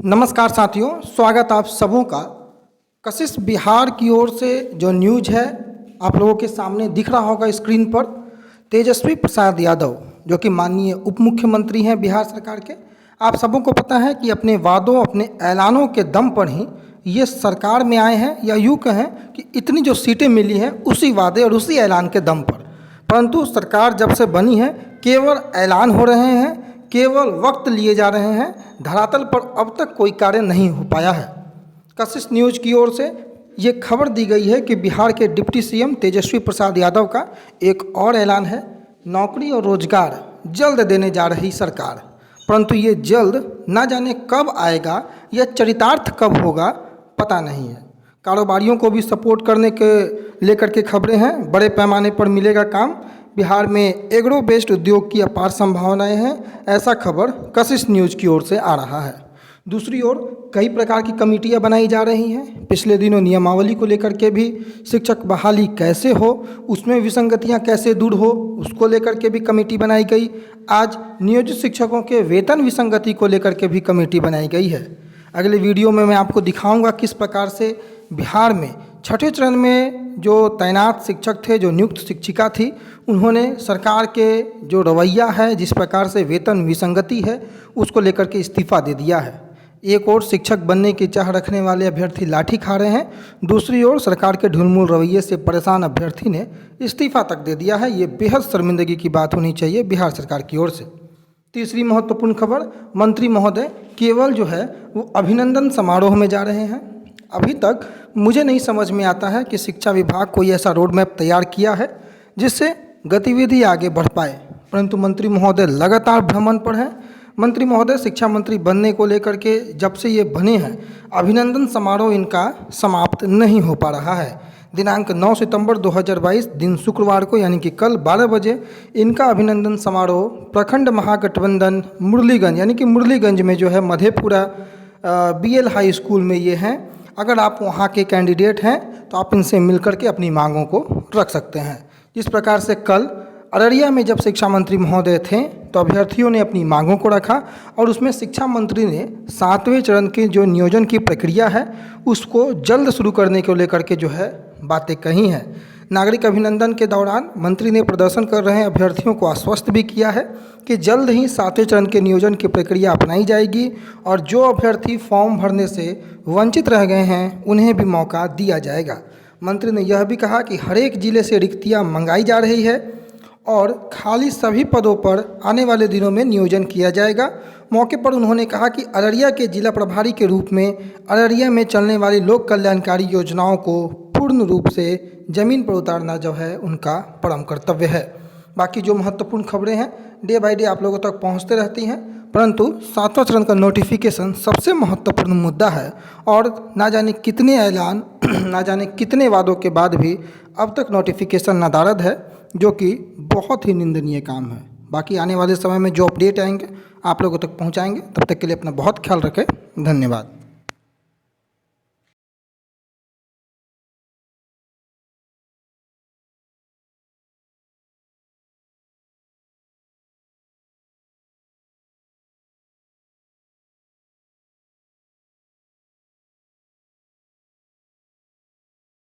नमस्कार साथियों, स्वागत आप सबों का। कशिश बिहार की ओर से जो न्यूज है आप लोगों के सामने दिख रहा होगा स्क्रीन पर। तेजस्वी प्रसाद यादव जो कि माननीय उप मुख्यमंत्री हैं बिहार सरकार के, आप सबों को पता है कि अपने वादों अपने ऐलानों के दम पर ही ये सरकार में आए हैं, या यूँ कहें कि इतनी जो सीटें मिली हैं उसी वादे और उसी ऐलान के दम पर। परंतु सरकार जब से बनी है केवल ऐलान हो रहे हैं, केवल वक्त लिए जा रहे हैं, धरातल पर अब तक कोई कार्य नहीं हो पाया है। कशिश न्यूज की ओर से ये खबर दी गई है कि बिहार के डिप्टी सीएम तेजस्वी प्रसाद यादव का एक और ऐलान है, नौकरी और रोजगार जल्द देने जा रही सरकार। परंतु ये जल्द ना जाने कब आएगा या चरितार्थ कब होगा पता नहीं है। कारोबारियों को भी सपोर्ट करने के लेकर के खबरें हैं, बड़े पैमाने पर मिलेगा काम। बिहार में एग्रो बेस्ड उद्योग की अपार संभावनाएं हैं, ऐसा खबर कशिश न्यूज की ओर से आ रहा है। दूसरी ओर कई प्रकार की कमेटियां बनाई जा रही हैं। पिछले दिनों नियमावली को लेकर के भी, शिक्षक बहाली कैसे हो, उसमें विसंगतियां कैसे दूर हो, उसको लेकर के भी कमेटी बनाई गई। आज नियोजित शिक्षकों के वेतन विसंगति को लेकर के भी कमेटी बनाई गई है। अगले वीडियो में मैं आपको दिखाऊंगा किस प्रकार से बिहार में छठे चरण में जो तैनात शिक्षक थे, जो नियुक्त शिक्षिका थी, उन्होंने सरकार के जो रवैया है, जिस प्रकार से वेतन विसंगति है, उसको लेकर के इस्तीफ़ा दे दिया है। एक ओर शिक्षक बनने की चाह रखने वाले अभ्यर्थी लाठी खा रहे हैं, दूसरी ओर सरकार के ढुलमुल रवैये से परेशान अभ्यर्थी ने इस्तीफ़ा तक दे दिया है। ये बेहद शर्मिंदगी की बात होनी चाहिए बिहार सरकार की ओर से। तीसरी महत्वपूर्ण खबर, मंत्री महोदय केवल जो है वो अभिनंदन समारोह में जा रहे हैं। अभी तक मुझे नहीं समझ में आता है कि शिक्षा विभाग कोई ऐसा रोड मैप तैयार किया है जिससे गतिविधि आगे बढ़ पाए, परंतु मंत्री महोदय लगातार भ्रमण पर हैं। मंत्री महोदय शिक्षा मंत्री बनने को लेकर के जब से ये बने हैं, अभिनंदन समारोह इनका समाप्त नहीं हो पा रहा है। दिनांक 9 सितंबर 2022 दिन शुक्रवार को, यानी कि कल 12 बजे इनका अभिनंदन समारोह प्रखंड महागठबंधन मुरलीगंज, यानी कि मुरलीगंज में जो है मधेपुरा BL हाई स्कूल में ये हैं। अगर आप वहाँ के कैंडिडेट हैं तो आप इनसे मिलकर के अपनी मांगों को रख सकते हैं। जिस प्रकार से कल अररिया में जब शिक्षा मंत्री महोदय थे तो अभ्यर्थियों ने अपनी मांगों को रखा और उसमें शिक्षा मंत्री ने 7वें चरण के जो नियोजन की प्रक्रिया है उसको जल्द शुरू करने को लेकर के जो है बातें कही हैं। नागरिक अभिनंदन के दौरान मंत्री ने प्रदर्शन कर रहे अभ्यर्थियों को आश्वस्त भी किया है कि जल्द ही 7वें चरण के नियोजन की प्रक्रिया अपनाई जाएगी और जो अभ्यर्थी फॉर्म भरने से वंचित रह गए हैं उन्हें भी मौका दिया जाएगा। मंत्री ने यह भी कहा कि हर एक जिले से रिक्तियां मंगाई जा रही है और खाली सभी पदों पर आने वाले दिनों में नियोजन किया जाएगा। मौके पर उन्होंने कहा कि अररिया के जिला प्रभारी के रूप में अररिया में चलने वाली लोक कल्याणकारी योजनाओं को पूर्ण रूप से ज़मीन पर उतारना जो है उनका परम कर्तव्य है। बाकी जो महत्वपूर्ण खबरें हैं डे बाय डे आप लोगों तक पहुंचते रहती हैं, परंतु 7वां चरण का नोटिफिकेशन सबसे महत्वपूर्ण मुद्दा है और ना जाने कितने ऐलान ना जाने कितने वादों के बाद भी अब तक नोटिफिकेशन नदारद है, जो कि बहुत ही निंदनीय काम है। बाकी आने वाले समय में जो अपडेट आएंगे आप लोगों तक पहुंचाएंगे। तब तक के लिए अपना बहुत ख्याल रखें। धन्यवाद।